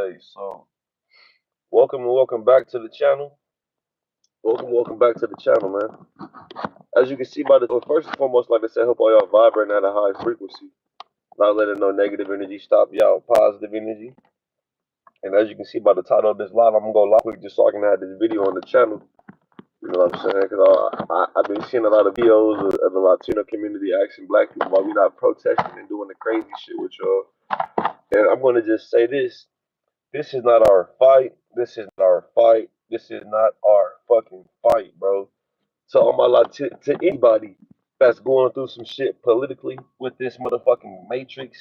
Hey, so welcome and welcome back to the channel. Welcome back to the channel, man. As you can see by the first and foremost, like I said, hope all y'all vibrating at a high frequency. Not letting no negative energy stop y'all positive energy. And as you can see by the title of this live, I'm gonna go live quick just so I can have this video on the channel. You know what I'm saying? Because I've been seeing a lot of videos of the Latino community asking black people why we not protesting and doing the crazy shit with y'all. And I'm gonna just say this. This is not our fight. This is not our fight. This is not our fucking fight, bro. So I'm like to anybody that's going through some shit politically with this motherfucking matrix.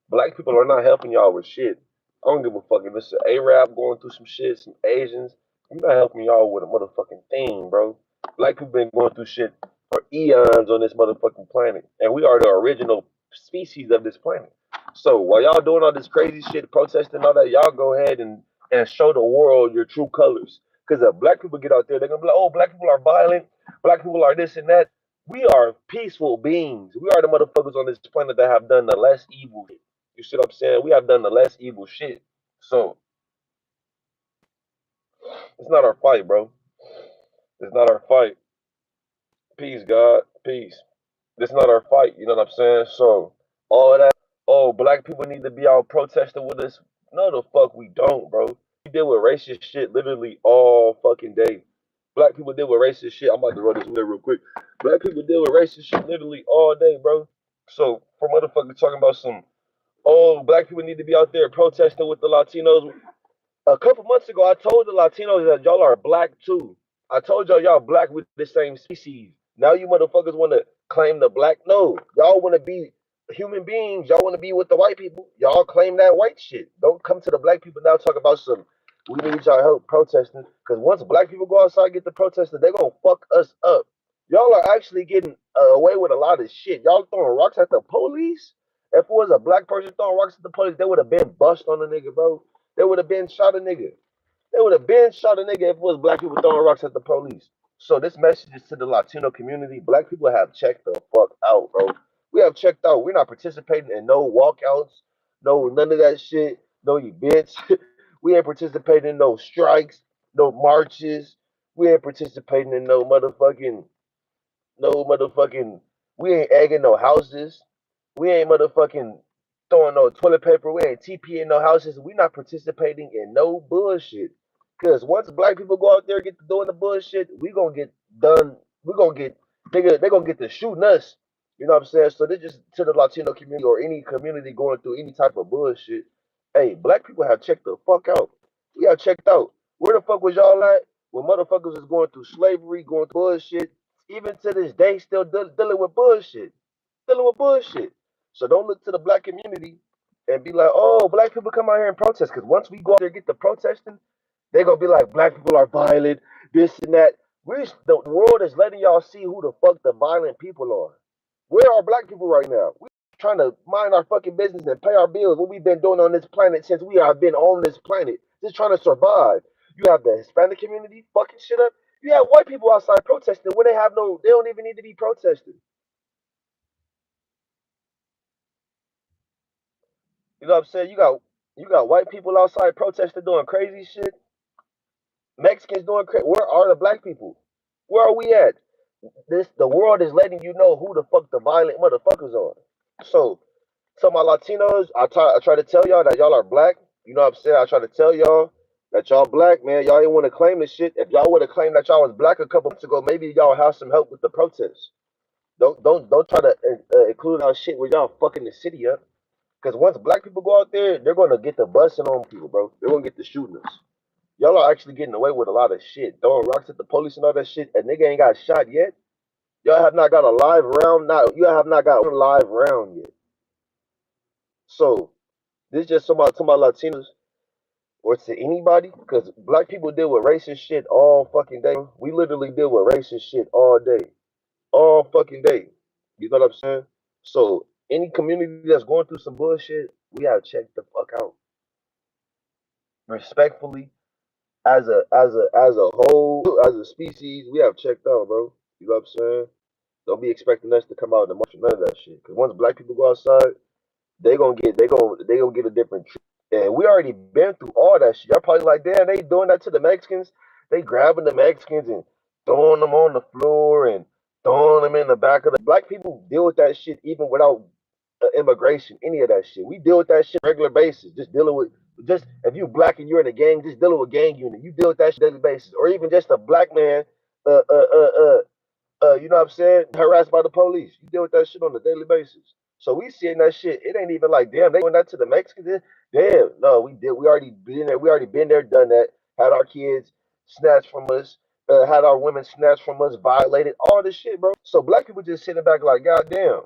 Black people are not helping y'all with shit. I don't give a fuck if it's an Arab going through some shit, some Asians. I'm not helping y'all with a motherfucking thing, bro. Black people been going through shit for eons on this motherfucking planet, and we are the original species of this planet. So while y'all doing all this crazy shit, protesting all that, y'all go ahead and show the world your true colors. Because if black people get out there, they're gonna be like, oh, black people are violent, black people are this and that. We are peaceful beings. We are the motherfuckers on this planet that have done the less evil shit. You see what I'm saying? We have done the less evil shit. So it's not our fight, bro. It's not our fight. Peace, God. Peace. It's not our fight. You know what I'm saying? So all that, oh, black people need to be out protesting with us. No, the fuck we don't, bro. We deal with racist shit literally all fucking day. Black people deal with racist shit. I'm about to run this video real quick. Black people deal with racist shit literally all day, bro. So for motherfuckers talking about some, oh, black people need to be out there protesting with the Latinos. A couple months ago, I told the Latinos that y'all are black too. I told y'all black with the same species. Now you motherfuckers want to claim the black. No, y'all want to be human beings. Y'all want to be with the white people. Y'all claim that white shit. Don't come to the black people now talk about some. We need y'all help protesting. Because once black people go outside and get the protesting, they're going to fuck us up. Y'all are actually getting away with a lot of shit. Y'all throwing rocks at the police. If it was a black person throwing rocks at the police, they would have been bust on the nigga, bro. They would have been shot a nigga. They would have been shot a nigga if it was black people throwing rocks at the police. So this message is to the Latino community. Black people have checked the fuck out, bro. We have checked out. We're not participating in no walkouts, no none of that shit, no events. We ain't participating in no strikes, no marches. We ain't participating in no motherfucking. We ain't egging no houses. We ain't motherfucking throwing no toilet paper. We ain't TP in no houses. We not participating in no bullshit. Cause once black people go out there and get to doing the bullshit, we gonna get done. We gonna get they gonna get to shooting us. You know what I'm saying? So they just to the Latino community or any community going through any type of bullshit. Hey, black people have checked the fuck out. We have checked out. Where the fuck was y'all at when motherfuckers was going through slavery, going through bullshit? Even to this day, still dealing with bullshit. Dealing with bullshit. So don't look to the black community and be like, oh, black people come out here and protest. Because once we go out there and get the protesting, they're going to be like, black people are violent, this and that. The world is letting y'all see who the fuck the violent people are. Where are black people right now? We trying to mind our fucking business and pay our bills. What we've been doing on this planet since we have been on this planet. Just trying to survive. You have the Hispanic community fucking shit up. You have white people outside protesting when they don't even need to be protesting. You know what I'm saying? You got white people outside protesting doing crazy shit. Mexicans doing crazy. Where are the black people? Where are we at? The world is letting you know who the fuck the violent motherfuckers are. So my Latinos, I try to tell y'all that y'all are black. You know what I'm saying? I try to tell y'all that y'all black, man. Y'all ain't want to claim this shit. If y'all would have claimed that y'all was black a couple months ago, maybe y'all have some help with the protests. Don't try to include our shit where y'all fucking the city up. Because once black people go out there, they're gonna get the busting on people, bro. They're gonna get the shooting us. Y'all are actually getting away with a lot of shit, throwing rocks at the police and all that shit. A nigga ain't got shot yet. Y'all have not got a live round. Now you have not got one live round yet. So this just to my Latinos or to anybody, because black people deal with racist shit all fucking day. We literally deal with racist shit all fucking day. You know what I'm saying? So any community that's going through some bullshit, we have to check the fuck out respectfully as a whole, as a species, we have checked out, bro. You know what I'm saying? Don't be expecting us to come out and march none of that shit. Cause once black people go outside, they gonna get a different treatment. And we already been through all that shit. Y'all probably like, damn, they doing that to the Mexicans. They grabbing the Mexicans and throwing them on the floor and throwing them in the back of the. Black people deal with that shit even without immigration, any of that shit. We deal with that shit on a regular basis. Just dealing with, just if you black and you're in a gang, just dealing with gang unit. You deal with that shit on a daily basis. Or even just a black man, uh, uh, uh, uh, you know what I'm saying, harassed by the police. You deal with that shit on a daily basis. So we seeing that shit. It ain't even like, damn, they doing that to the Mexicans. Damn, no, we did. We already been there. We already been there, done that. Had our kids snatched from us. Had our women snatched from us, violated, all this shit, bro. So black people just sitting back like, God damn,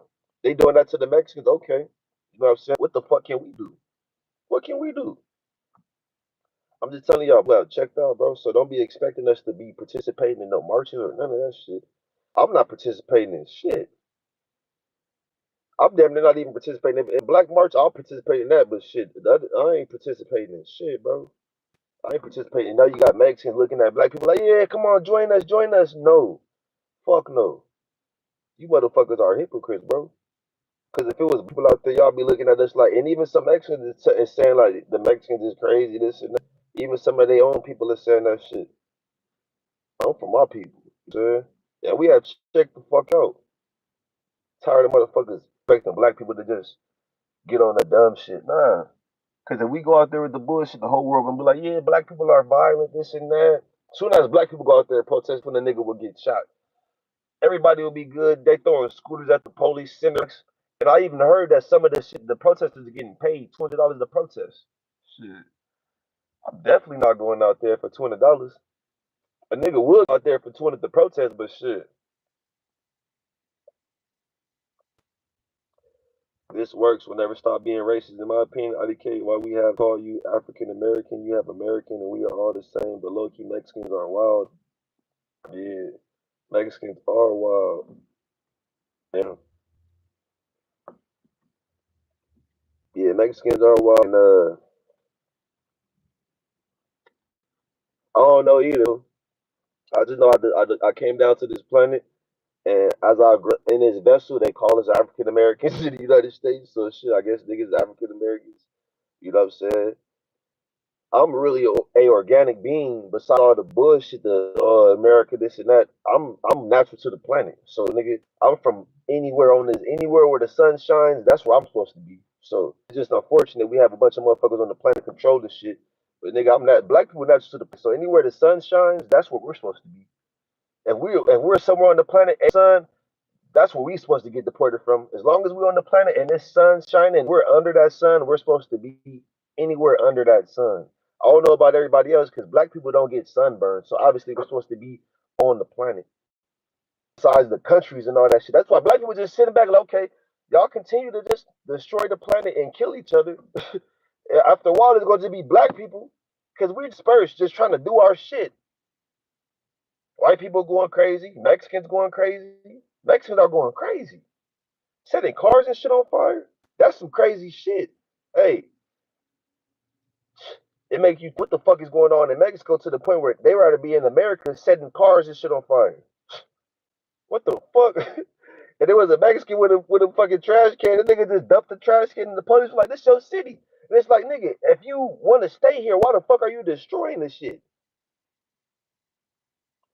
they doing that to the Mexicans. Okay, you know what I'm saying? What the fuck can we do? What can we do? I'm just telling y'all, well, checked out, bro. So don't be expecting us to be participating in no marches or none of that shit. I'm not participating in shit. I'm damn near not even participating in Black March. I'll participate in that, but shit, I ain't participating in shit, bro. I ain't participating. Now you got Mexicans looking at black people like, yeah, come on, join us, join us. No, fuck no. You motherfuckers are hypocrites, bro. Because if it was people out there, y'all be looking at us like, and even some Mexicans is saying like the Mexicans is crazy, this and that. Even some of their own people are saying that shit. I'm from my people, sir. Yeah, we have to check the fuck out. Tired of motherfuckers expecting black people to just get on the dumb shit. Nah. Because if we go out there with the bullshit, the whole world gonna be like, yeah, black people are violent, this and that. As soon as black people go out there and protest when the nigga will get shot, everybody will be good. They throwing scooters at the police centers. And I even heard that some of the shit, the protesters are getting paid $20 to protest. Shit. I'm definitely not going out there for $20. A nigga would go out there for 20 to protest, but shit. This works will never stop being racist. In my opinion, I indicate why we have called you African American, you have American, and we are all the same. But low key Mexicans are wild. Yeah, Mexicans are wild. Yeah, yeah, Mexicans are wild. And I don't know either. I just know I came down to this planet, and as I in this vessel, they call us African Americans in the United States. So shit, I guess niggas African Americans. You know what I'm saying? I'm really a organic being. Besides all the bullshit, the America, this and that. I'm natural to the planet. So nigga, I'm from anywhere on this, anywhere where the sun shines. That's where I'm supposed to be. So it's just unfortunate we have a bunch of motherfuckers on the planet control this shit. But nigga, I'm not black people natural to the. So anywhere the sun shines, that's where we're supposed to be. If we're somewhere on the planet, sun, that's where we supposed to get deported from. As long as we're on the planet and this sun's shining, we're under that sun. We're supposed to be anywhere under that sun. I don't know about everybody else because black people don't get sunburned. So obviously we're supposed to be on the planet. Besides the countries and all that shit. That's why black people just sitting back like, okay, y'all continue to just destroy the planet and kill each other. After a while, it's going to be black people because we're dispersed just trying to do our shit. White people going crazy, Mexicans going crazy. Mexicans are going crazy. Setting cars and shit on fire. That's some crazy shit. Hey, it make you what the fuck is going on in Mexico to the point where they rather be in America setting cars and shit on fire. What the fuck? And there was a Mexican with a fucking trash can. The nigga just dumped the trash can and the police was like, this your city. And it's like, nigga, if you want to stay here, why the fuck are you destroying this shit?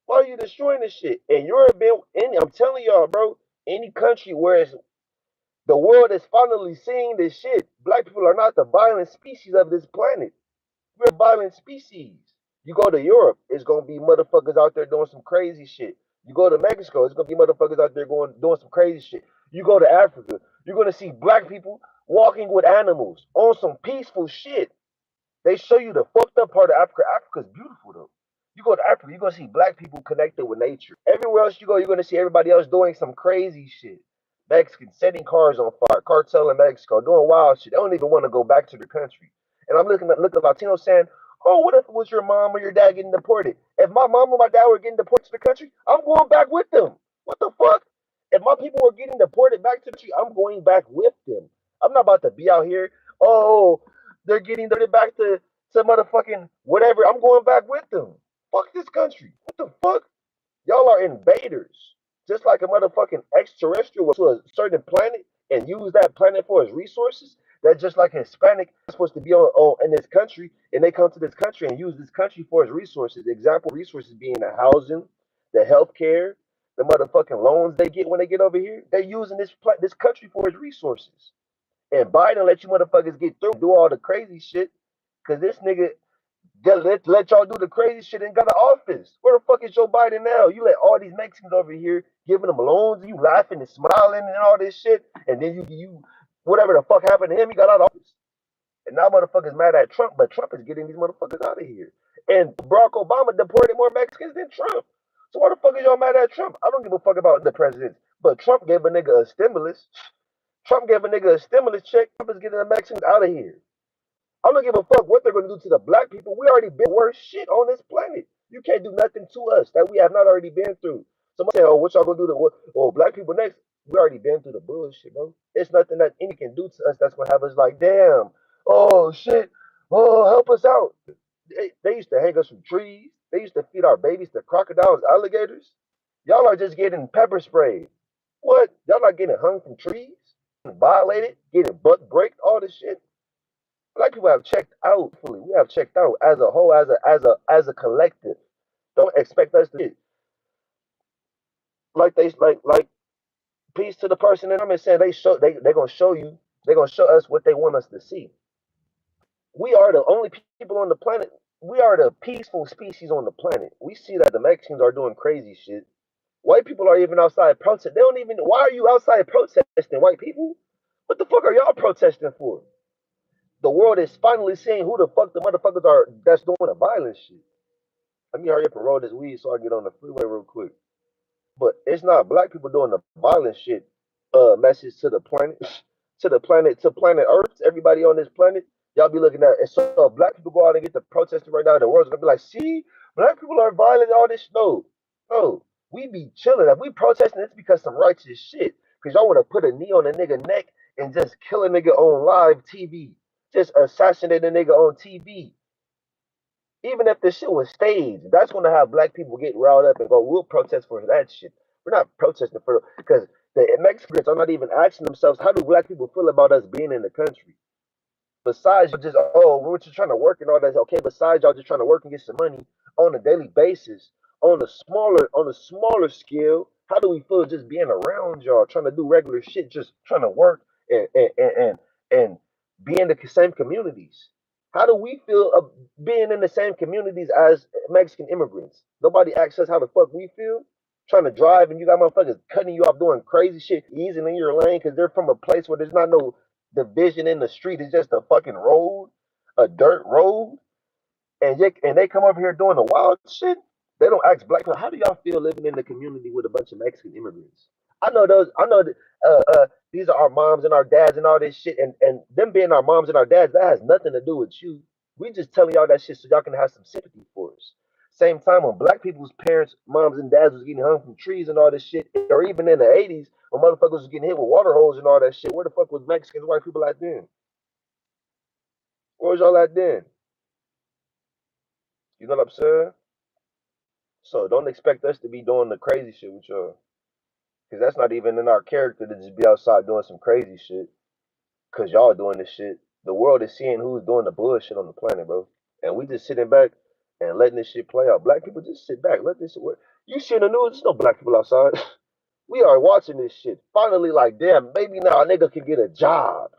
Why are you destroying this shit? And Europe been I'm telling y'all, bro, any country where it's the world is finally seeing this shit. Black people are not the violent species of this planet. We're a violent species. You go to Europe, it's gonna be motherfuckers out there doing some crazy shit. You go to Mexico, it's gonna be motherfuckers out there going doing some crazy shit. You go to Africa, you're gonna see black people walking with animals on some peaceful shit. They show you the fucked up part of Africa. Africa's beautiful though. You go to Africa, you're gonna see black people connected with nature. Everywhere else you go, you're gonna see everybody else doing some crazy shit. Mexicans setting cars on fire, cartel in Mexico, doing wild shit. They don't even want to go back to their country. And I'm looking at Latinos saying, oh, what if it was your mom or your dad getting deported? If my mom or my dad were getting deported to the country, I'm going back with them. What the fuck? If my people were getting deported back to the country, I'm going back with them. I'm not about to be out here, oh, they're getting deported back to motherfucking whatever. I'm going back with them. Fuck this country. What the fuck? Y'all are invaders. Just like a motherfucking extraterrestrial to a certain planet and use that planet for its resources, That's just like Hispanic supposed to be on in this country, and they come to this country and use this country for its resources. Example resources being the housing, the healthcare, the motherfucking loans they get when they get over here. They're using this country for its resources. And Biden let you motherfuckers get through, do all the crazy shit, cause this nigga let y'all do the crazy shit and got an office. Where the fuck is Joe Biden now? You let all these Mexicans over here giving them loans, and you laughing and smiling and all this shit, and then you whatever the fuck happened to him, he got out of office. And now motherfuckers mad at Trump, but Trump is getting these motherfuckers out of here. And Barack Obama deported more Mexicans than Trump. So why the fuck is y'all mad at Trump? I don't give a fuck about the president. But Trump gave a nigga a stimulus. Trump gave a nigga a stimulus check. Trump is getting the Mexicans out of here. I don't give a fuck what they're going to do to the black people. We already been worse shit on this planet. You can't do nothing to us that we have not already been through. Somebody say, "Oh, what y'all gonna do to what? Oh, black people next." We already been through the bullshit, bro. It's nothing that any can do to us that's gonna have us like, damn. Oh shit. Oh, help us out. They used to hang us from trees. They used to feed our babies to crocodiles, alligators. Y'all are just getting pepper sprayed. What? Y'all not getting hung from trees, violated, getting butt breaked, all this shit. Black people have checked out fully. We have checked out as a whole, as a collective. Don't expect us to like peace to the person and I'm saying they gonna show you, they gonna show us what they want us to see. We are the only people on the planet. We are the peaceful species on the planet. We see that the Mexicans are doing crazy shit. White people are even outside protesting. They don't even. Why are you outside protesting, white people? What the fuck are y'all protesting for? The world is finally seeing who the fuck the motherfuckers are that's doing the violent shit. Let me hurry up and roll this weed so I get on the freeway real quick. But it's not black people doing the violent shit. Message to the planet, to planet Earth, everybody on this planet. Y'all be looking at it. So if black people go out and get the protesting right now, the world's gonna be like, see, black people are violent, all this. No, no, we be chilling. If we protesting, it's because some righteous shit. Cause y'all wanna put a knee on a nigga neck and just kill a nigga on live TV, just assassinate a nigga on TV. Even if this shit was staged, that's gonna have black people get riled up and go, "We'll protest for that shit." We're not protesting for because the Mexicans are not even asking themselves, "How do black people feel about us being in the country?" Besides just, oh, we're just trying to work and all that. Okay, besides y'all just trying to work and get some money on a daily basis, on a smaller scale, how do we feel just being around y'all, trying to do regular shit, just trying to work and be in the same communities? How do we feel of being in the same communities as Mexican immigrants? Nobody asks us how the fuck we feel. Trying to drive and you got motherfuckers cutting you off doing crazy shit, easing in your lane because they're from a place where there's not no division in the street. It's just a fucking road, a dirt road, and they come over here doing the wild shit. They don't ask black people, how do y'all feel living in the community with a bunch of Mexican immigrants? I know those. I know that these are our moms and our dads and all this shit, and them being our moms and our dads, that has nothing to do with you. We just telling y'all that shit so y'all can have some sympathy for us. Same time when black people's parents, moms and dads was getting hung from trees and all this shit, or even in the 80s when motherfuckers was getting hit with water holes and all that shit, where the fuck was Mexicans, white people at then? Where was y'all at then? You know what I'm saying? So don't expect us to be doing the crazy shit with y'all. Cause that's not even in our character to just be outside doing some crazy shit. Cause y'all doing this shit. The world is seeing who's doing the bullshit on the planet, bro. And we just sitting back and letting this shit play out. Black people just sit back, let this shit work. You see in the news, there's no black people outside. We are watching this shit. Finally, like, damn, maybe now a nigga can get a job.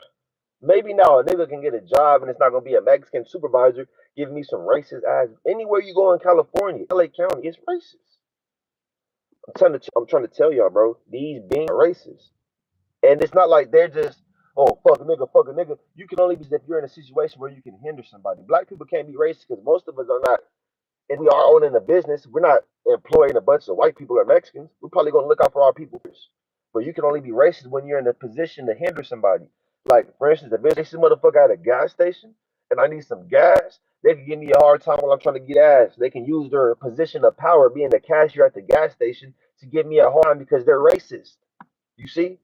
Maybe now a nigga can get a job and it's not gonna be a Mexican supervisor giving me some racist ass. Anywhere you go in California, LA County, it's racist. I'm trying to tell y'all, bro. These beings are racist, and it's not like they're just, oh, fuck a nigga, fuck a nigga. You can only be if you're in a situation where you can hinder somebody. Black people can't be racist because most of us are not, and we are owning a business. We're not employing a bunch of white people or Mexicans. We're probably gonna look out for our people first. But you can only be racist when you're in a position to hinder somebody. Like, for instance, if there's a motherfucker at a gas station and I need some gas, they can give me a hard time while I'm trying to get gas. They can use their position of power, being the cashier at the gas station, to give me a hard time because they're racist. You see?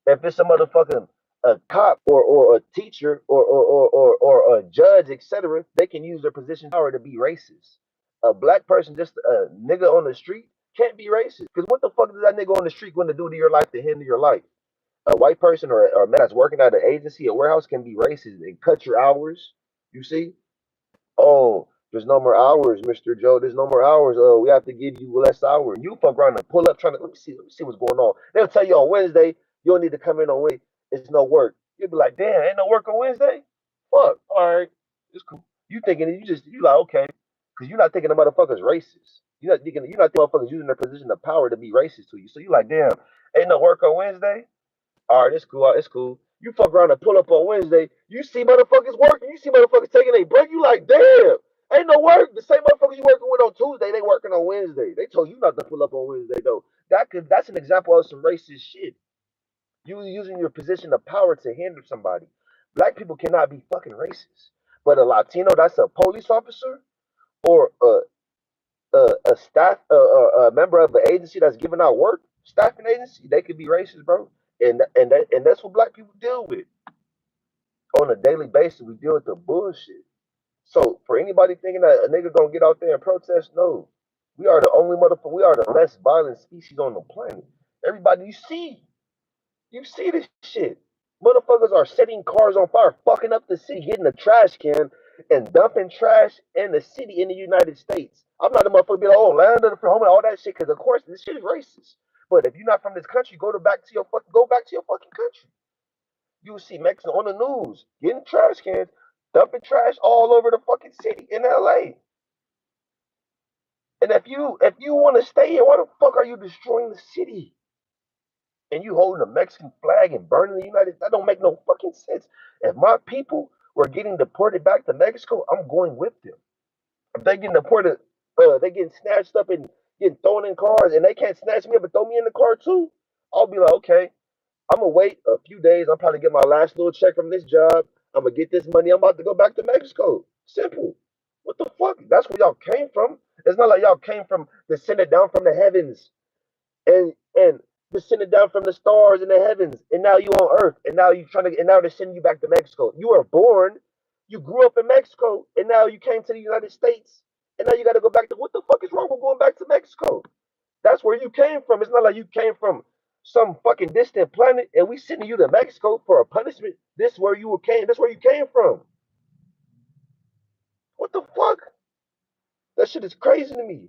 If it's a motherfucking a cop or a teacher or a judge, etc., they can use their position of power to be racist. A black person, just a nigga on the street, can't be racist. Because what the fuck is that nigga on the street going to do to your life to hinder your life? a white person or a man that's working at an agency, a warehouse can be racist and cut your hours. You see? Oh, there's no more hours, Mr. Joe. There's no more hours. Oh, we have to give you less hours. You fuck around and pull up trying to let me see what's going on. They'll tell you on Wednesday, you don't need to come in on Wednesday. It's no work. You'll be like, damn, ain't no work on Wednesday? Fuck. All right. It's cool. You thinking you like, okay. Because you're not thinking the motherfucker's racist. You're not thinking motherfuckers using their position of power to be racist to you. So you like, damn, ain't no work on Wednesday? All right, it's cool. It's cool. You fuck around and pull up on Wednesday. You see motherfuckers working. You see motherfuckers taking a break. You like, damn, ain't no work. The same motherfuckers you working with on Tuesday, they working on Wednesday. They told you not to pull up on Wednesday though. That's an example of some racist shit. You using your position of power to hinder somebody. Black people cannot be fucking racist. But a Latino that's a police officer or a staff a member of an agency that's giving out work, staffing agency, they could be racist, bro. And that's what black people deal with on a daily basis. We deal with the bullshit. So for anybody thinking that a nigga gonna get out there and protest, no. We are the only motherfucker. We are the less violent species on the planet. Everybody, you see this shit. Motherfuckers are setting cars on fire, fucking up the city, getting a trash can and dumping trash in the city in the United States. I'm not a motherfucker be like, oh, land of the free home and all that shit, because of course this shit is racist. But if you're not from this country, go back to your fucking country. You will see Mexicans on the news getting trash cans, dumping trash all over the fucking city in LA. And if you want to stay here, why the fuck are you destroying the city? And you holding a Mexican flag and burning the United States? That don't make no fucking sense. If my people were getting deported back to Mexico, I'm going with them. If they getting deported, they getting snatched up and getting thrown in cars, and they can't snatch me up and throw me in the car too, I'll be like, okay, I'm gonna wait a few days. I'll probably get my last little check from this job. I'm gonna get this money. I'm about to go back to Mexico. Simple. What the fuck? That's where y'all came from. It's not like y'all came from descended down from the heavens and descended down from the stars in the heavens, and now you on earth, and now you trying to, and now they're sending you back to Mexico. You were born, you grew up in Mexico, and now you came to the United States, and now you got to go back to, what the fuck is wrong with going back to Mexico? That's where you came from. It's not like you came from some fucking distant planet, and we sending you to Mexico for a punishment. This is where you came. That's where you came from. What the fuck? That shit is crazy to me.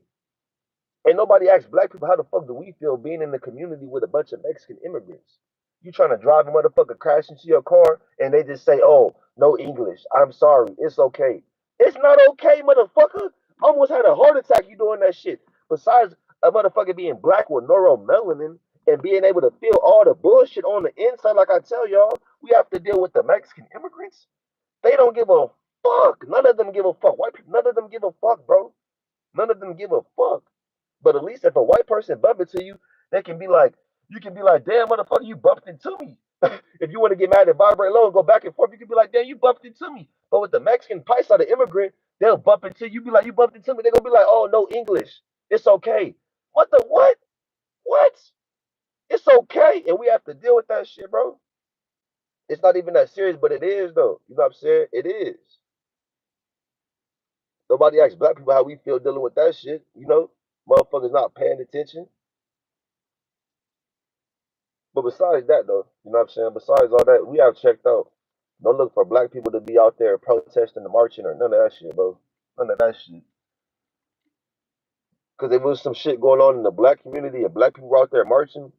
And nobody asks black people how the fuck do we feel being in the community with a bunch of Mexican immigrants. You trying to drive a motherfucker crash into your car and they just say, oh, no English. I'm sorry. It's okay. It's not okay, motherfucker. Almost had a heart attack you doing that shit. Besides a motherfucker being black with neuromelanin and being able to feel all the bullshit on the inside, like I tell y'all, we have to deal with the Mexican immigrants. They don't give a fuck. None of them give a fuck. White people, none of them give a fuck, bro. None of them give a fuck. But at least if a white person bump into you, they can be like, you can be like, damn, motherfucker, you bumped into me. If you want to get mad and vibrate low and go back and forth, you can be like, damn, you bumped into me. But with the Mexican paisa, the immigrant, they'll bump into you, be like, you bumped into me. They're going to be like, oh, no English. It's okay. What the what? What? It's okay. And we have to deal with that shit, bro. It's not even that serious, but it is, though. You know what I'm saying? It is. Nobody asks black people how we feel dealing with that shit, you know? Motherfuckers not paying attention. But besides that, though, you know what I'm saying? Besides all that, we have checked out. Don't look for black people to be out there protesting and marching or none of that shit, bro. None of that shit. Because there was some shit going on in the black community and black people were out there marching,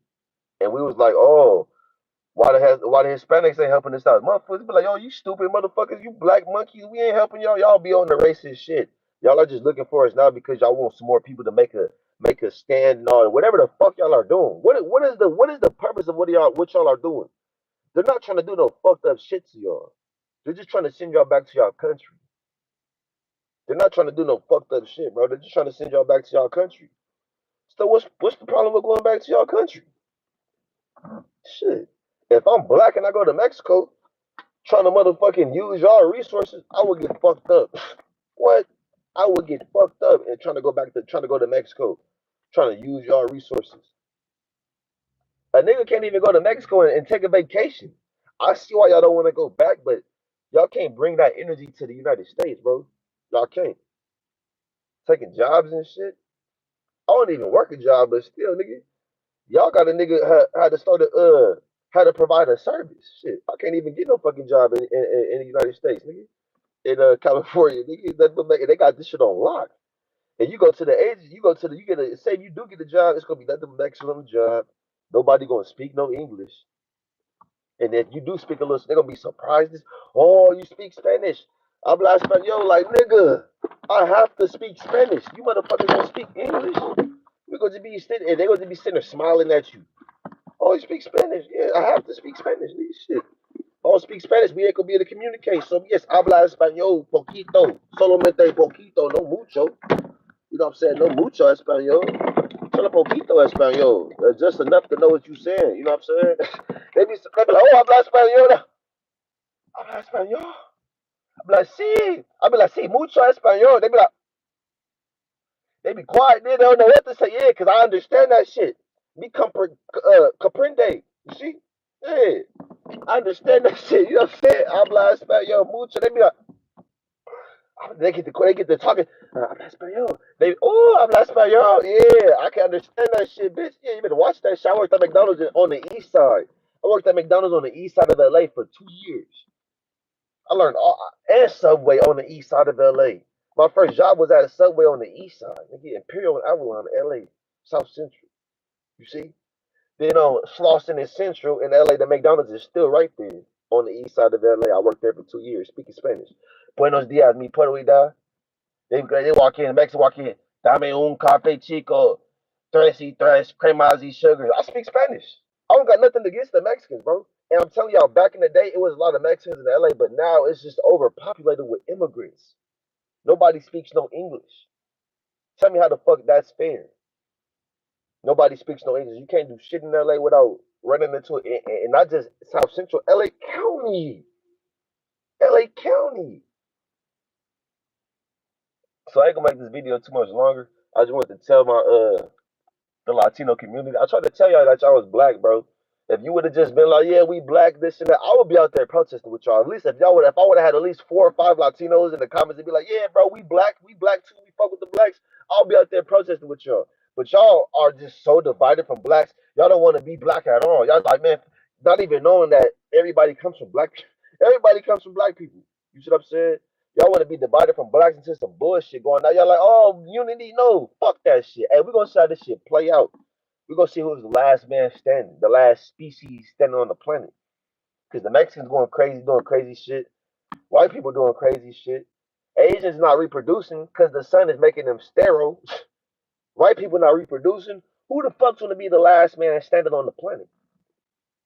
and we was like, oh, why the Hispanics ain't helping us out? Motherfuckers be like, yo, you stupid motherfuckers, you black monkeys, we ain't helping y'all. Y'all be on the racist shit. Y'all are just looking for us now because y'all want some more people to make a stand and all whatever the fuck y'all are doing. What is the purpose of what y'all are doing? They're not trying to do no fucked up shit to y'all. They're just trying to send y'all back to y'all country. They're not trying to do no fucked up shit, bro. They're just trying to send y'all back to y'all country. So what's the problem with going back to y'all country? Shit. If I'm black and I go to Mexico trying to motherfucking use y'all resources, I would get fucked up. What? I would get fucked up and trying to go to Mexico, trying to use y'all resources. A nigga can't even go to Mexico and take a vacation. I see why y'all don't want to go back, but y'all can't bring that energy to the United States, bro. Y'all can't. Taking jobs and shit. I don't even work a job, but still, nigga, y'all got a nigga had to start a how to provide a service. Shit, I can't even get no fucking job in the United States, nigga. In California, nigga, they got this shit on lock. And you go to the agent, you get a, say you do get a job, it's gonna be nothing but Mexican on the job. Nobody gonna speak no English. And if you do speak a little, they're gonna be surprised. Oh, you speak Spanish. I'm like, yo, like nigga, I have to speak Spanish. You motherfuckers don't speak English. We're going to be sitting, and they're going to be sitting there smiling at you. Oh, you speak Spanish? Yeah, I have to speak Spanish. These shit. Oh, speak Spanish. We ain't gonna be able to communicate. So yes, habla español poquito, solamente poquito, no mucho. You know what I'm saying? No mucho español. Solo poquito español. Just enough to know what you're saying. You know what I'm saying? They be like, oh, habla español. Habla español. I be like, sí. I be like, sí, mucho español. They be like, they be quiet. They don't know what to say. Yeah, because I understand that shit. Me comprende. You see? Yeah. I understand that shit. You know what I'm saying? Habla español mucho. They be like, they get to talking. Habla español. They, oh, habla español. Yeah, I can understand that shit, bitch. Yeah, you better watch that shit. I worked at McDonald's on the east side. I worked at McDonald's on the east side of LA for 2 years. I learned all and Subway on the east side of LA. My first job was at a Subway on the east side. Nigga, Imperial and Avalon, LA, South Central. You see? Then on Slauson and Central in LA, the McDonald's is still right there on the east side of LA. I worked there for 2 years speaking Spanish. Buenos dias, mi puedo ir. They walk in, the Mexicans walk in. Dame un café chico, tres y tres cremas y sugars. I speak Spanish. I don't got nothing against the Mexicans, bro. And I'm telling y'all, back in the day, it was a lot of Mexicans in LA, but now it's just overpopulated with immigrants. Nobody speaks no English. Tell me how the fuck that's fair. Nobody speaks no English. You can't do shit in LA without running into it. And not just South Central, LA County. LA County. So I ain't gonna make this video too much longer. I just wanted to tell my the Latino community. I tried to tell y'all that y'all was black, bro. If you would have just been like, yeah, we black, this and that, I would be out there protesting with y'all. At least if I would have had at least 4 or 5 Latinos in the comments and be like, yeah, bro, we black too, we fuck with the blacks. I'll be out there protesting with y'all. But y'all are just so divided from blacks. Y'all don't want to be black at all. Y'all like, man, not even knowing that everybody comes from black people. You see what I'm saying? Y'all want to be divided from blacks into some bullshit going on. Y'all like, oh, unity, no, fuck that shit. Hey, we're gonna see how this shit play out. We're gonna see who's the last man standing, the last species standing on the planet. Because the Mexicans going crazy, doing crazy shit. White people doing crazy shit. Asians not reproducing because the sun is making them sterile. White people not reproducing. Who the fuck's gonna be the last man standing on the planet?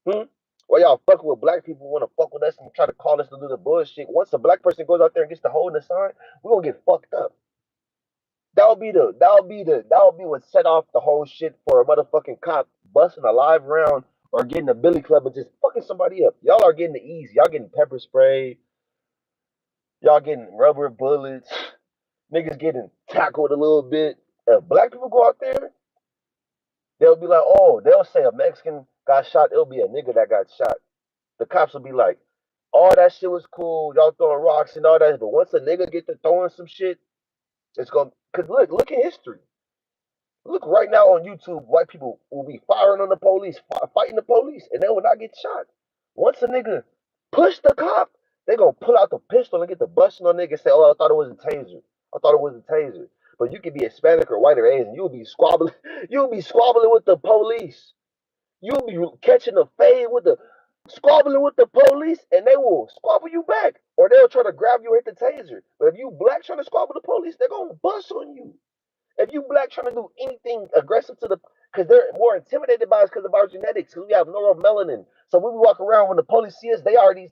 Hmm? Well, y'all fucking with black people want to fuck with us and try to call us to do the bullshit. Once a black person goes out there and gets to holding the sign, we're gonna get fucked up. That would be what set off the whole shit for a motherfucking cop busting a live round or getting a billy club and just fucking somebody up. Y'all are getting the easy. Y'all getting pepper spray. Y'all getting rubber bullets. Niggas getting tackled a little bit. If black people go out there, they'll be like, oh, they'll say a Mexican got shot. It'll be a nigga that got shot. The cops will be like, all that shit was cool. Y'all throwing rocks and all that. But once a nigga get to throwing some shit, it's gonna. Cause look at history. Look right now on YouTube, white people will be firing on the police, fighting the police, and they will not get shot. Once a nigga push the cop, they gonna pull out the pistol and get the busting on nigga and say, "Oh, I thought it was a taser. I thought it was a taser." But you could be Hispanic or white or Asian, you'll be squabbling. You'll be squabbling with the police. You'll be catching a fade with the squabbling with the police, and they will squabble you back, or they'll try to grab you and hit the taser. But if you black trying to squabble the police, they're gonna bust on you. If you black trying to do anything aggressive to the, because they're more intimidated by us because of our genetics, because we have neuromelanin. So when we walk around, when the police see us, they already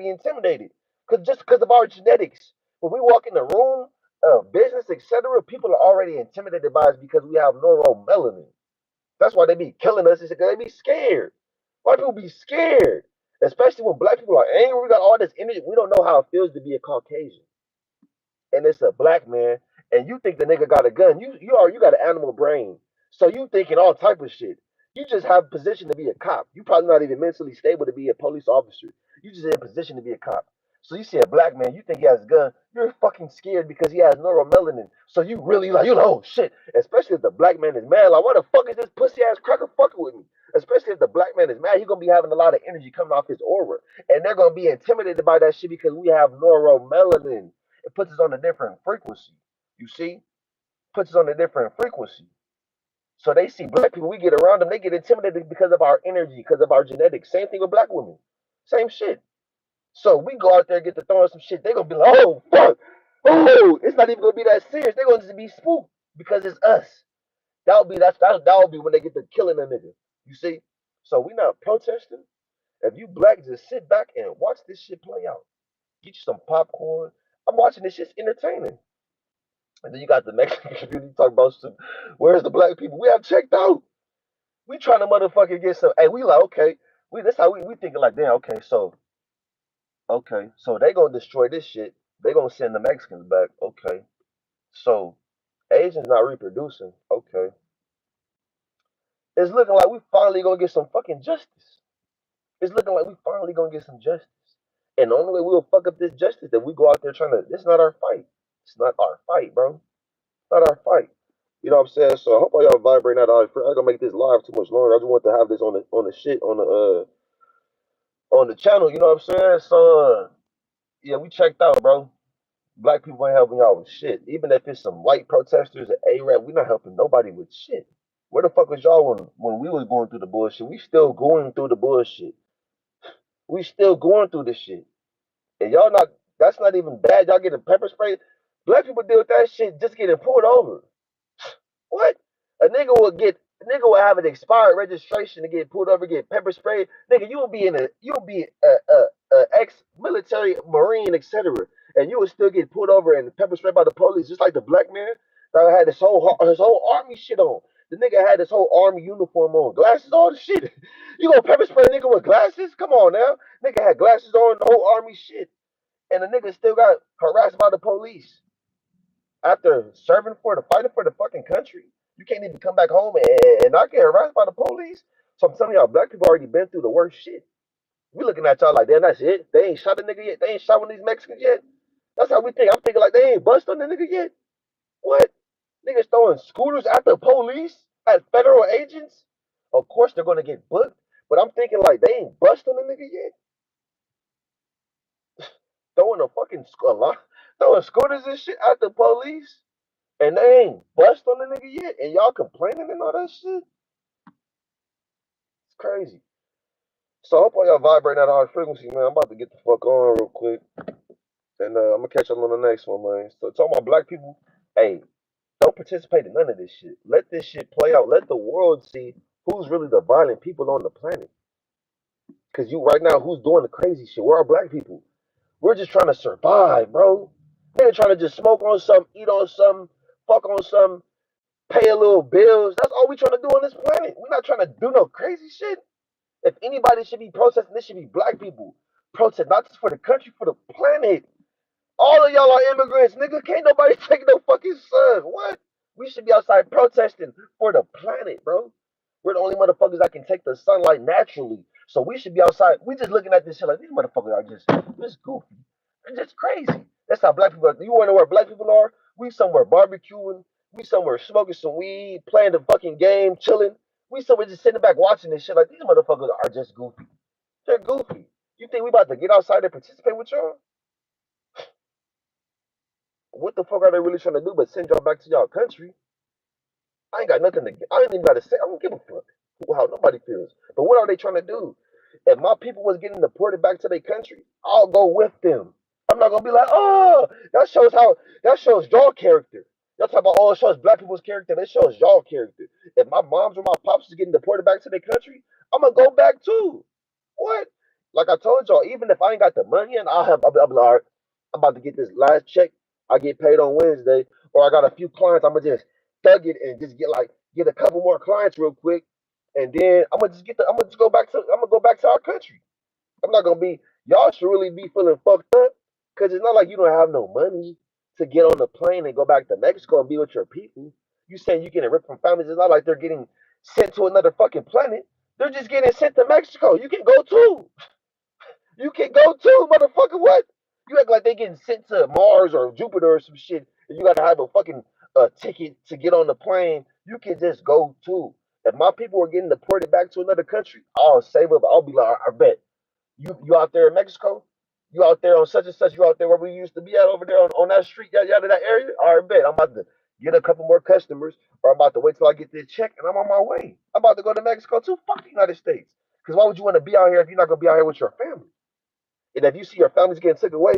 intimidated, because just because of our genetics. When we walk in the room, business, etc., people are already intimidated by us because we have neuromelanin. That's why they be killing us. Is because they be scared. White people be scared, especially when black people are angry. We got all this energy. We don't know how it feels to be a Caucasian, and it's a black man, and you think the nigga got a gun. You got an animal brain, so you thinking all type of shit. You just have a position to be a cop. You probably not even mentally stable to be a police officer. You just in a position to be a cop. So you see a black man, you think he has a gun, you're fucking scared because he has neuromelanin. So you really like, you know, oh shit. Especially if the black man is mad, like, why the fuck is this pussy ass cracker fucking with me? Especially if the black man is mad, he's gonna be having a lot of energy coming off his aura. And they're gonna be intimidated by that shit because we have neuromelanin. It puts us on a different frequency. You see? Puts us on a different frequency. So they see black people, we get around them, they get intimidated because of our energy, because of our genetics. Same thing with black women. Same shit. So we go out there and get to throwing some shit. They're gonna be like, oh fuck, oh, it's not even gonna be that serious. They're gonna just be spooked because it's us. That'll be when they get to killing a nigga. You see? So we not protesting. If you black, just sit back and watch this shit play out. Get you some popcorn. I'm watching this shit's entertaining. And then you got the Mexican community talking about some, where's the black people? We have checked out. We trying to motherfucking get some. Hey, we like, okay. That's how we thinking like, damn, okay, so they gonna destroy this shit. They gonna send the Mexicans back. Okay. So Asians not reproducing. Okay. It's looking like we finally gonna get some fucking justice. It's looking like we finally gonna get some justice. And the only way we'll fuck up this justice that we go out there trying to, it's not our fight. It's not our fight, bro. It's not our fight. You know what I'm saying? So I hope all y'all vibrating out. I gonna make this live too much longer. I just want to have this on the shit on the channel. You know what I'm saying? So yeah, we checked out, bro. Black people ain't helping y'all with shit. Even if it's some white protesters and A-Rap, we not helping nobody with shit. Where the fuck was y'all when we was going through the bullshit? We still going through the bullshit. We still going through this shit. And y'all not, that's not even bad. Y'all getting pepper spray. Black people deal with that shit just getting pulled over. What? A nigga will have an expired registration to get pulled over, get pepper sprayed. Nigga, you'll be a ex-military marine, etc. And you will still get pulled over and pepper sprayed by the police, just like the black man that had his whole army shit on. The nigga had his whole army uniform on, glasses, all the shit. You gonna pepper spray a nigga with glasses? Come on now. Nigga had glasses on, the whole army shit. And the nigga still got harassed by the police after fighting for the fucking country. You can't even come back home and not get harassed by the police. So I'm telling y'all, black people already been through the worst shit. We looking at y'all like, damn, that's it. They ain't shot a nigga yet. They ain't shot one of these Mexicans yet. That's how we think. I'm thinking like they ain't bust on the nigga yet. What? Niggas throwing scooters at the police, at federal agents. Of course they're gonna get booked. But I'm thinking like they ain't bust on the nigga yet. Throwing a fucking throwing scooters and shit at the police. And they ain't bust on the nigga yet, and y'all complaining and all that shit. It's crazy. So I hope all y'all vibrating at a high frequency, man. I'm about to get the fuck on real quick, and I'm gonna catch up on the next one, man. So talking about black people, hey, don't participate in none of this shit. Let this shit play out. Let the world see who's really the violent people on the planet. Cause you right now, who's doing the crazy shit? We're our black people. We're just trying to survive, bro. They're trying to just smoke on something, eat on something, fuck on something, pay a little bills. That's all we trying to do on this planet. We're not trying to do no crazy shit. If anybody should be protesting, this should be black people. Protest, not just for the country, for the planet. All of y'all are immigrants, nigga. Can't nobody take no fucking sun. What? We should be outside protesting for the planet, bro. We're the only motherfuckers that can take the sunlight naturally. So we should be outside. We just looking at this shit like these motherfuckers are just goofy. They're just crazy. That's how black people are. You wanna know where black people are? We somewhere barbecuing. We somewhere smoking some weed, playing the fucking game, chilling. We somewhere just sitting back watching this shit like these motherfuckers are just goofy. They're goofy. You think we about to get outside and participate with y'all? What the fuck are they really trying to do but send y'all back to y'all country? I ain't got nothing to get. I ain't even got to say. I don't give a fuck how nobody feels. But what are they trying to do? If my people was getting deported back to their country, I'll go with them. I'm not gonna be like, oh, that shows y'all character. Y'all talk about, oh, it shows black people's character. That shows y'all character. If my moms or my pops is getting deported back to their country, I'm gonna go back too. What? Like I told y'all, even if I ain't got the money and I'll be like, all right, I'm about to get this last check. I get paid on Wednesday, or I got a few clients. I'm gonna just thug it and just get a couple more clients real quick, and then I'm gonna just go back to our country. I'm not gonna be. Y'all should really be feeling fucked up because it's not like you don't have no money to get on the plane and go back to Mexico and be with your people. You saying you getting ripped from families? It's not like they're getting sent to another fucking planet. They're just getting sent to Mexico. You can go too. You can go too, motherfucker. What? You act like they getting sent to Mars or Jupiter or some shit, and you gotta have a fucking ticket to get on the plane. You can just go too. If my people were getting deported back to another country, I'll save up. I'll be like, I bet you out there in Mexico, you out there on such and such, you out there where we used to be at over there on that street, yada yada that area. All right, bet I'm about to get a couple more customers, or I'm about to wait till I get this check, and I'm on my way. I'm about to go to Mexico too. Fuck the United States, because why would you want to be out here if you're not gonna be out here with your family? And if you see your families getting taken away,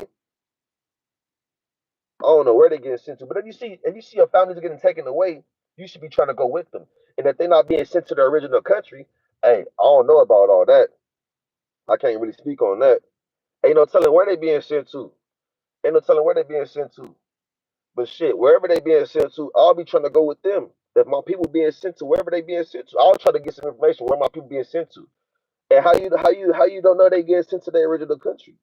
I don't know where they're getting sent to, but if you see your families getting taken away, you should be trying to go with them. And if they're not being sent to their original country, hey, I don't know about all that. I can't really speak on that. Ain't no telling where they being sent to. Ain't no telling where they being sent to. But shit, wherever they being sent to, I'll be trying to go with them. If my people being sent to wherever they being sent to, I'll try to get some information where my people being sent to. And how you don't know they getting sent to their original country?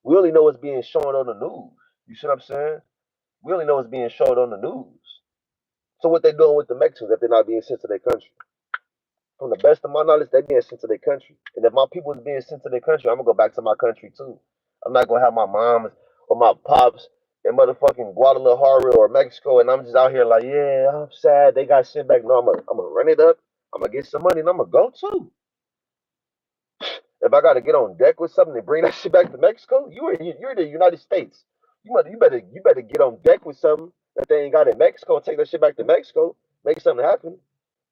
We only know what's being shown on the news. You see what I'm saying? We only know what's being shown on the news. So what they doing with the Mexicans if they're not being sent to their country? From the best of my knowledge, they being sent to their country. And if my people is being sent to their country, I'm gonna go back to my country too. I'm not gonna have my moms or my pops in motherfucking Guadalajara or Mexico, and I'm just out here like, yeah, I'm sad they got sent back. No, I'm gonna run it up. I'm gonna get some money, and I'm gonna go too. If I gotta get on deck with something and bring that shit back to Mexico, you're in the United States. You better get on deck with something that they ain't got in Mexico and take that shit back to Mexico. Make something happen.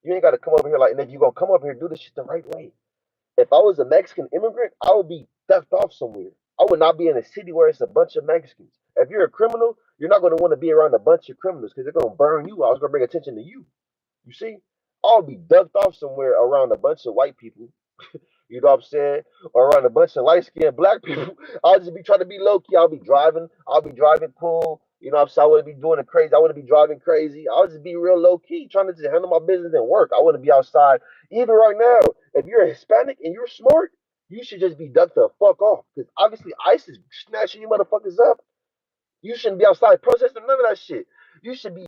You ain't gotta come over here like, and if you gonna come over here, do this shit the right way. If I was a Mexican immigrant, I would be ducked off somewhere. I would not be in a city where it's a bunch of Mexicans. If you're a criminal, you're not going to want to be around a bunch of criminals because they're going to burn you out. It's going to bring attention to you. You see? I'll be ducked off somewhere around a bunch of white people. You know what I'm saying? Or around a bunch of light skinned black people. I'll just be trying to be low key. I'll be driving. I'll be driving cool. You know what I'm saying? I wouldn't be doing it crazy. I wouldn't be driving crazy. I'll just be real low key, trying to just handle my business and work. I wouldn't be outside. Even right now, if you're a Hispanic and you're smart, you should just be ducked the fuck off. Because obviously ICE is snatching you motherfuckers up. You shouldn't be outside protesting none of that shit. You should be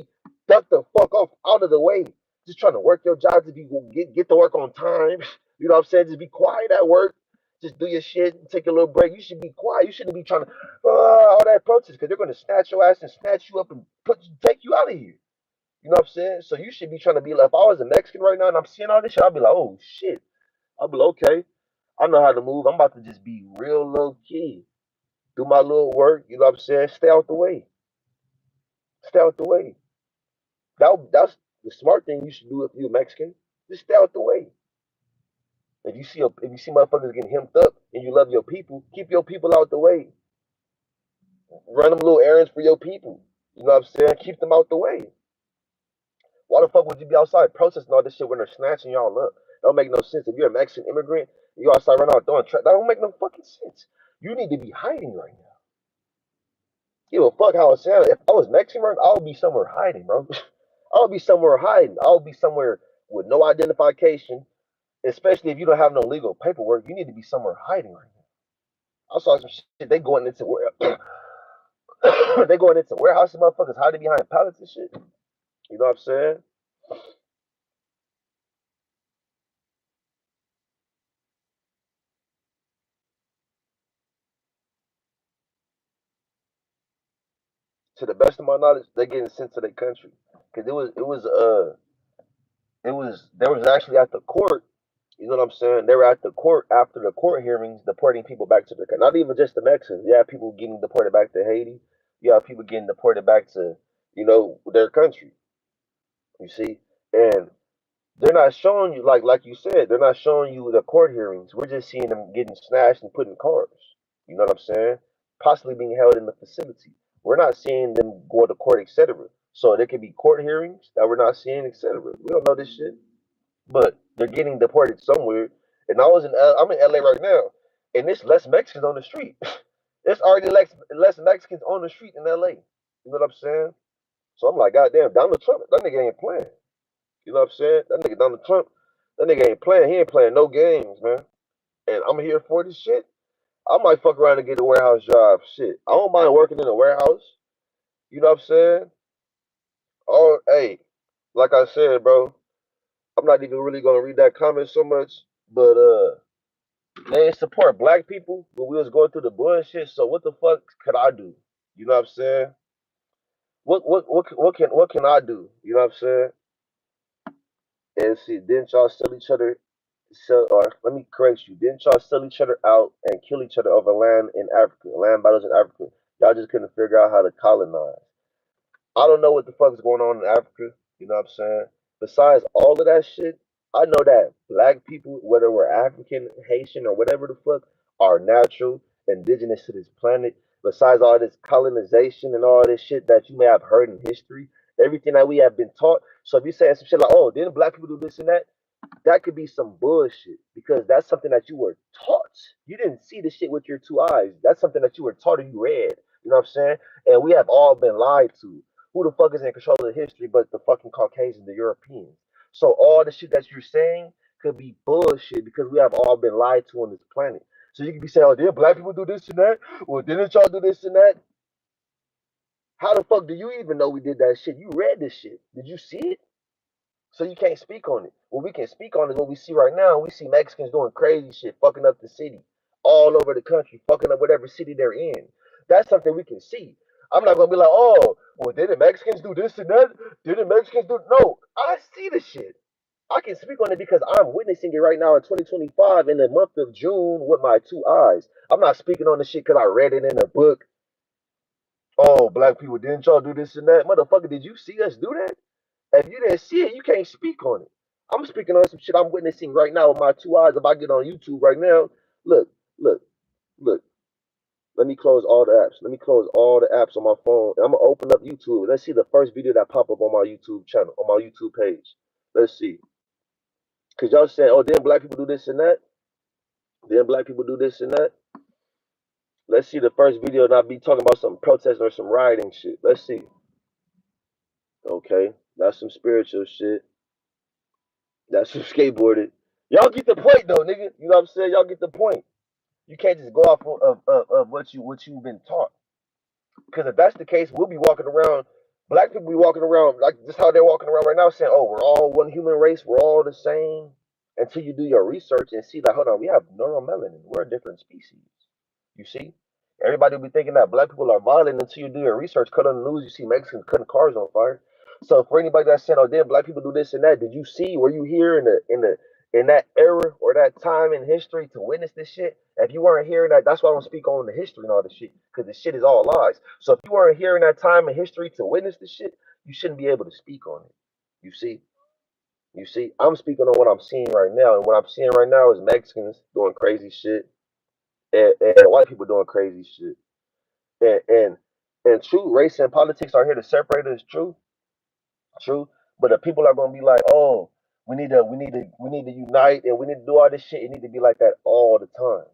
ducked the fuck off out of the way. Just trying to work your job to be get to work on time. You know what I'm saying? Just be quiet at work. Just do your shit and take a little break. You should be quiet. You shouldn't be trying to all that protest because they're gonna snatch your ass and snatch you up and take you out of here. You know what I'm saying? So you should be trying to be like if I was a Mexican right now and I'm seeing all this shit, I'd be like, oh shit. I'd be like, okay, I know how to move. I'm about to just be real low key. Do my little work, you know what I'm saying? Stay out the way. Stay out the way. That's the smart thing you should do if you're Mexican. Just stay out the way. If you see motherfuckers getting hemmed up and you love your people, keep your people out the way. Run them little errands for your people. You know what I'm saying? Keep them out the way. Why the fuck would you be outside protesting all this shit when they're snatching y'all up? That don't make no sense. If you're a Mexican immigrant, you outside right now throwing trash. That don't make no fucking sense. You need to be hiding right now. Give a fuck how it sounds. If I was Mexican, I would be somewhere hiding, bro. I would be somewhere hiding. I would be somewhere with no identification, especially if you don't have no legal paperwork. You need to be somewhere hiding right now. I saw some shit. They going into where they going into warehouses, motherfuckers hiding behind pallets and shit. You know what I'm saying? To the best of my knowledge, they getting sent to their country because it was there was actually at the court. You know what I'm saying? They were at the court after the court hearings, deporting people back to the country. Not even just the Mexicans. You have people getting deported back to Haiti. You have people getting deported back to their country. You see, and they're not showing you like you said. They're not showing you the court hearings. We're just seeing them getting snatched and put in cars. You know what I'm saying? Possibly being held in the facility. We're not seeing them go to court, etc. So there could be court hearings that we're not seeing, etc. We don't know this shit, but they're getting deported somewhere. And I'm in LA right now, and there's less Mexicans on the street. There's already less Mexicans on the street in LA. You know what I'm saying? So I'm like, goddamn, Donald Trump, that nigga ain't playing. You know what I'm saying? That nigga Donald Trump, that nigga ain't playing. He ain't playing no games, man. And I'm here for this shit. I might fuck around and get a warehouse job. Shit, I don't mind working in a warehouse. You know what I'm saying? Oh, hey, like I said, bro, I'm not even really gonna read that comment so much, but They didn't support black people when we was going through the bullshit. So what the fuck could I do? You know what I'm saying? What can I do? You know what I'm saying? And see, didn't y'all sell each other? Sell, or let me correct you. Didn't y'all sell each other out and kill each other over land in Africa, land battles in Africa? Y'all just couldn't figure out how to colonize. I don't know what the fuck's going on in Africa. You know what I'm saying? Besides all of that shit, I know that black people, whether we're African, Haitian, or whatever the fuck, are natural, indigenous to this planet. Besides all this colonization and all this shit that you may have heard in history, everything that we have been taught. So if you saying some shit like, "Oh, didn't black people do this and that?" That could be some bullshit because that's something that you were taught. You didn't see the shit with your two eyes. That's something that you were taught or you read. You know what I'm saying? And we have all been lied to. Who the fuck is in control of the history but the fucking Caucasians, the Europeans? So all the shit that you're saying could be bullshit because we have all been lied to on this planet. So you could be saying, "Oh, did black people do this and that? Well, didn't y'all do this and that?" How the fuck do you even know we did that shit? You read this shit. Did you see it? So you can't speak on it. What we can speak on is what we see right now. We see Mexicans doing crazy shit, fucking up the city, all over the country, fucking up whatever city they're in. That's something we can see. I'm not gonna be like, "Oh, well, didn't Mexicans do this and that? Didn't Mexicans do?" No, I see the shit. I can speak on it because I'm witnessing it right now in 2025 in the month of June with my two eyes. I'm not speaking on the shit because I read it in a book. Oh, black people, didn't y'all do this and that? Motherfucker, did you see us do that? If you didn't see it, you can't speak on it. I'm speaking on some shit I'm witnessing right now with my two eyes. If I get on YouTube right now, look, look, look. Let me close all the apps. Let me close all the apps on my phone. I'm gonna open up YouTube. Let's see the first video that pop up on my YouTube channel, on my YouTube page. Let's see. Cause y'all saying, "Oh, then black people do this and that. Then black people do this and that." Let's see the first video not be talking about some protest or some rioting shit. Let's see. Okay, that's some spiritual shit. That's some skateboarded. Y'all get the point though, nigga. You know what I'm saying? Y'all get the point. You can't just go off of what you've been taught. Because if that's the case, we'll be walking around. Black people be walking around like just how they're walking around right now, saying, "Oh, we're all one human race. We're all the same." Until you do your research and see that, hold on, we have neuromelanin. We're a different species. You see, everybody will be thinking that black people are violent until you do your research. Cut on the news, you see Mexicans cutting cars on fire. So for anybody that's saying, "Oh, damn, black people do this and that," did you see? Were you here in that era or that time in history to witness this shit? If you weren't hearing that, that's why I don't speak on the history and all this shit because the shit is all lies. So if you weren't hearing that time in history to witness this shit, you shouldn't be able to speak on it. You see. You see, I'm speaking on what I'm seeing right now, and what I'm seeing right now is Mexicans doing crazy shit and white people doing crazy shit. And and true, race and politics are here to separate us. True, true. But the people are gonna be like, "Oh, we need to unite and we need to do all this shit." It need to be like that all the time.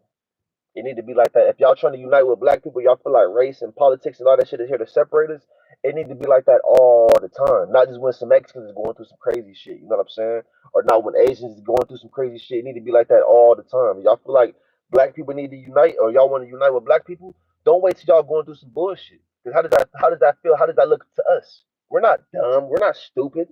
It need to be like that. If y'all trying to unite with black people, y'all feel like race and politics and all that shit is here to separate us. It need to be like that all the time. Not just when some Mexicans is going through some crazy shit. You know what I'm saying? Or not when Asians is going through some crazy shit. It need to be like that all the time. Y'all feel like black people need to unite, or y'all want to unite with black people? Don't wait till y'all going through some bullshit. Because how does that feel? How does that look to us? We're not dumb. We're not stupid.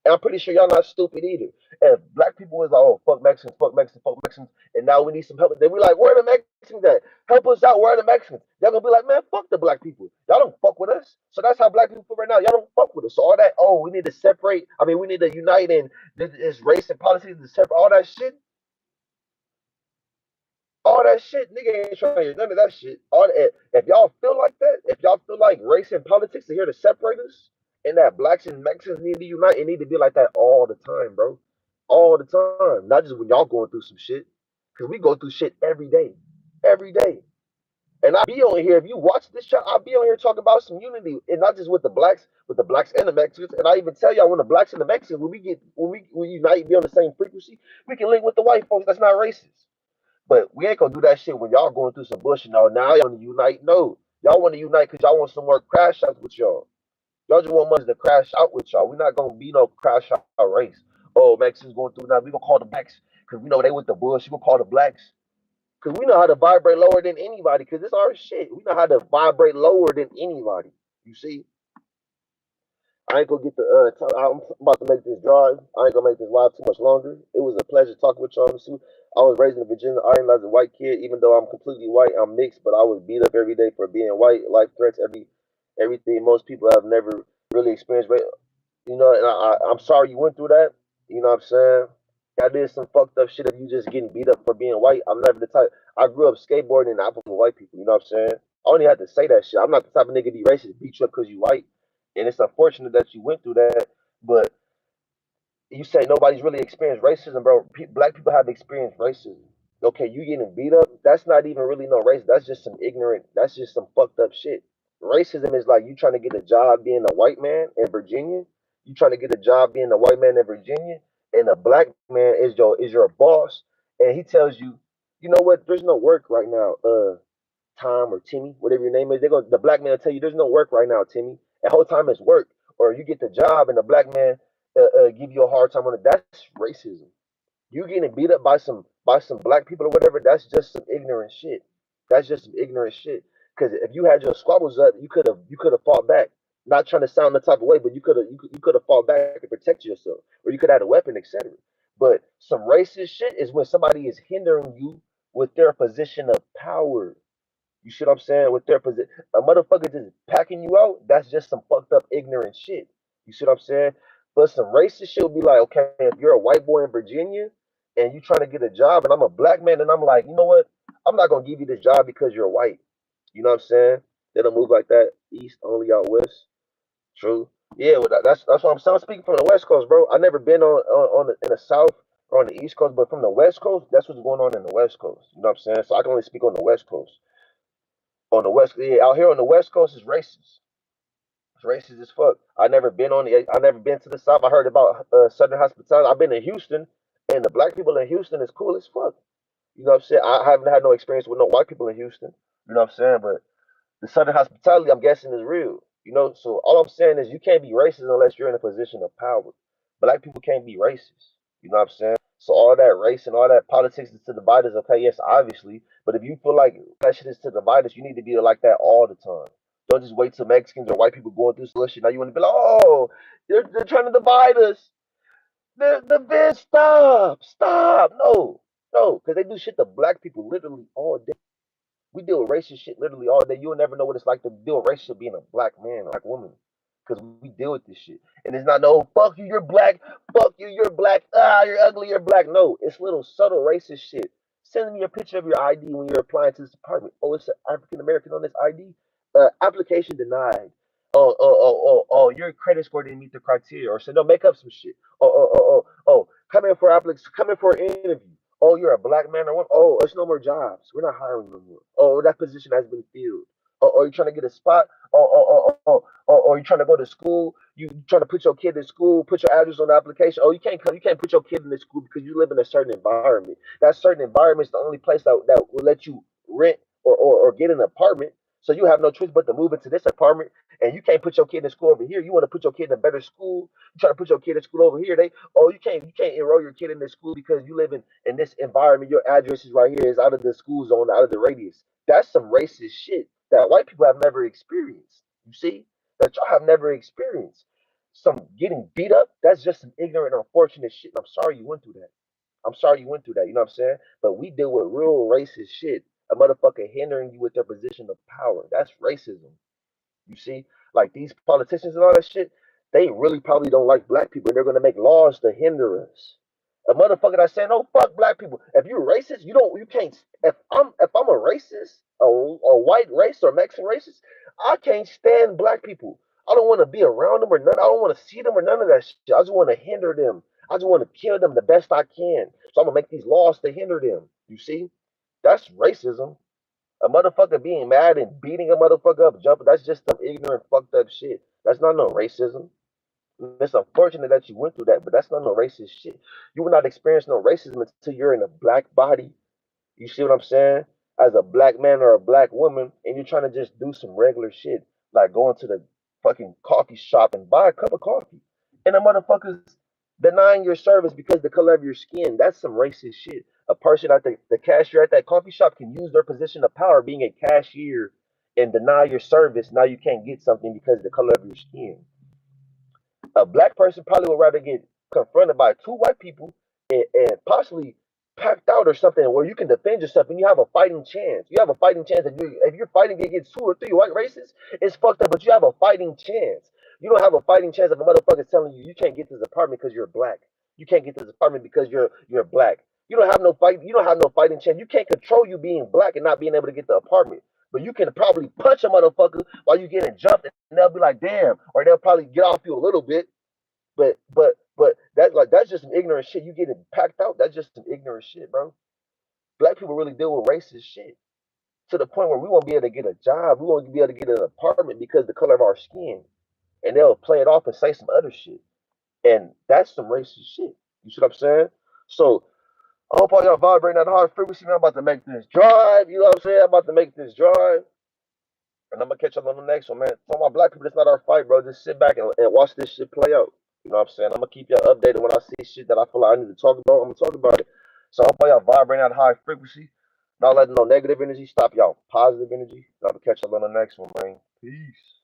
And I'm pretty sure y'all not stupid either. If black people was like, "Oh, fuck Mexicans, fuck Mexicans, fuck Mexicans," and now we need some help, then we like, "Where are the Mexicans at? Help us out. Where are the Mexicans?" Y'all gonna be like, "Man, fuck the black people. Y'all don't fuck with us." So that's how black people feel right now. Y'all don't fuck with us. So all that, "Oh, we need to separate. I mean, we need to unite and this race and politics to separate all that shit." All that shit, nigga ain't trying to hear none of that shit. All that, if y'all feel like that, if y'all feel like race and politics are here to separate us, and that blacks and Mexicans need to unite, it need to be like that all the time, bro. All the time. Not just when y'all going through some shit. Cause we go through shit every day. Every day. And I be on here, if you watch this show, I be on here talking about some unity. And not just with the blacks and the Mexicans. And I even tell y'all when the blacks and the Mexicans, when we unite, be on the same frequency, we can link with the white folks that's not racist. But we ain't gonna do that shit when y'all going through some bullshit. Now y'all want to unite. No, y'all want to unite because y'all want some more crash outs with y'all. Y'all just want us to crash out with y'all. We're not gonna be no crash out race. Oh, Mexicans going through now. We gonna call the blacks because we know they with the bullshit. We gonna call the blacks because we know how to vibrate lower than anybody. Because it's our shit. We know how to vibrate lower than anybody. You see, I ain't gonna get the I'm about to make this drive. I ain't gonna make this live too much longer. It was a pleasure talking with y'all. I was raised in Virginia. I ain't as a white kid, even though I'm completely white. I'm mixed, but I was beat up every day for being white. Life threats, everything. Most people have never really experienced. You know, and I'm sorry you went through that. You know what I'm saying? I did some fucked up shit of you just getting beat up for being white. I'm never the type. I grew up skateboarding and I fuck with white people. You know what I'm saying? I only had to say that shit. I'm not the type of nigga to be racist, beat you up because you white. And it's unfortunate that you went through that. But you say nobody's really experienced racism, bro. Black people have experienced racism. Okay, you getting beat up, that's not even really no race. That's just some ignorant, that's just some fucked up shit. Racism is like you trying to get a job being a white man in Virginia. You trying to get a job being a white man in Virginia, and a black man is your boss, and he tells you, you know what, there's no work right now. Tom or Timmy, whatever your name is, the black man will tell you there's no work right now, Timmy. The whole time it's work. Or you get the job and the black man give you a hard time on it. That's racism. You getting beat up by some black people or whatever, that's just some ignorant shit. That's just some ignorant shit. Because if you had your squabbles up, you could have fought back. Not trying to sound the type of way, but you could have fought back and protected yourself, or you could have had a weapon, etc. But some racist shit is when somebody is hindering you with their position of power. You see what I'm saying? With their position, a motherfucker just packing you out. That's just some fucked up, ignorant shit. You see what I'm saying? But some racist shit would be like, okay, if you're a white boy in Virginia and you trying to get a job, and I'm a black man, and I'm like, you know what? I'm not gonna give you this job because you're white. You know what I'm saying? They don't move like that. East only out west. True. Yeah, well, that's what I'm saying. I'm speaking from the West Coast, bro. I never been in the South or on the East Coast, but from the West Coast, that's what's going on in the West Coast. You know what I'm saying? So I can only speak on the West Coast. On the West, yeah, out here on the West Coast is racist. It's racist as fuck. I never been to the South. I heard about Southern hospitality. I've been in Houston, and the black people in Houston is cool as fuck. You know what I'm saying? I haven't had no experience with no white people in Houston. You know what I'm saying? But the Southern hospitality, I'm guessing, is real. You know, so all I'm saying is you can't be racist unless you're in a position of power. Black people can't be racist. You know what I'm saying? So all that race and all that politics is to divide us. Okay, yes, obviously. But if you feel like that shit is to divide us, you need to be like that all the time. Don't just wait till Mexicans or white people going through some shit. Now you want to be like, oh, they're trying to divide us. The bitch, stop. No, no, because they do shit to black people literally all day. We deal with racist shit literally all day. You'll never know what it's like to deal with racist shit being a black man or black woman. Because we deal with this shit. And it's not no, fuck you, you're black. Fuck you, you're black. You're ugly, you're black. No, it's little subtle racist shit. Send me a picture of your ID when you're applying to this department. Oh, it's an African American on this ID. Application denied. Your credit score didn't meet the criteria. Or so no, make up some shit. Come in for come in for an interview. Oh, you're a black man or what? Oh, it's no more jobs. We're not hiring no more. Oh, that position has been filled. Oh, you're trying to get a spot. You're trying to go to school. You trying to put your kid in school. Put your address on the application. Oh, you can't come. You can't put your kid in this school because you live in a certain environment. That certain environment is the only place that will let you rent or get an apartment. So you have no choice but to move into this apartment, and you can't put your kid in school over here. You want to put your kid in a better school. You try to put your kid in school over here. You can't enroll your kid in this school because you live in this environment. Your address is right here. It's out of the school zone, out of the radius. That's some racist shit that white people have never experienced. You see, that y'all have never experienced. Some getting beat up. That's just some ignorant, unfortunate shit. I'm sorry you went through that. I'm sorry you went through that. You know what I'm saying? But we deal with real racist shit. A motherfucker hindering you with their position of power. That's racism. You see, like these politicians and all that shit, they really probably don't like black people, and they're gonna make laws to hinder us. A motherfucker that's saying, "Oh fuck black people." If you're racist, you can't. If I'm a racist, a white race or Mexican racist, I can't stand black people. I don't want to be around them or none. I don't want to see them or none of that shit. I just want to hinder them. I just want to kill them the best I can. So I'm gonna make these laws to hinder them. You see, that's racism. A motherfucker being mad and beating a motherfucker up, jumping, that's just some ignorant, fucked up shit. That's not no racism. It's unfortunate that you went through that, but that's not no racist shit. You will not experience no racism until you're in a black body. You see what I'm saying? As a black man or a black woman, and you're trying to just do some regular shit, like going to the fucking coffee shop and buy a cup of coffee. And the motherfuckers denying your service because the color of your skin. That's some racist shit. A person at the cashier at that coffee shop can use their position of power being a cashier and deny your service. Now you can't get something because of the color of your skin. a black person probably would rather get confronted by two white people and possibly packed out or something where you can defend yourself and you have a fighting chance. You have a fighting chance if you're fighting against two or three white racists, it's fucked up, but you have a fighting chance. You don't have a fighting chance if a motherfucker's telling you you can't get to this apartment because you're black. You can't get to this apartment because you're black. You don't have no fight. You don't have no fighting chance. You can't control you being black and not being able to get the apartment. But you can probably punch a motherfucker while you getting jumped, and they'll be like, "Damn," or they'll probably get off you a little bit. But that's just some ignorant shit. You getting packed out. That's just some ignorant shit, bro. Black people really deal with racist shit to the point where we won't be able to get a job. We won't be able to get an apartment because of the color of our skin, and they'll play it off and say some other shit, and that's some racist shit. You see what I'm saying? So I hope all y'all vibrating at the hard frequency. Man, I'm about to make this drive. You know what I'm saying? I'm about to make this drive. And I'm gonna catch up on the next one, man. For my black people, it's not our fight, bro. Just sit back and watch this shit play out. You know what I'm saying? I'm gonna keep y'all updated when I see shit that I feel like I need to talk about. I'm gonna talk about it. So I hope all y'all vibrating at a high frequency. Not letting no negative energy stop y'all positive energy. I'm gonna catch up on the next one, man. Peace.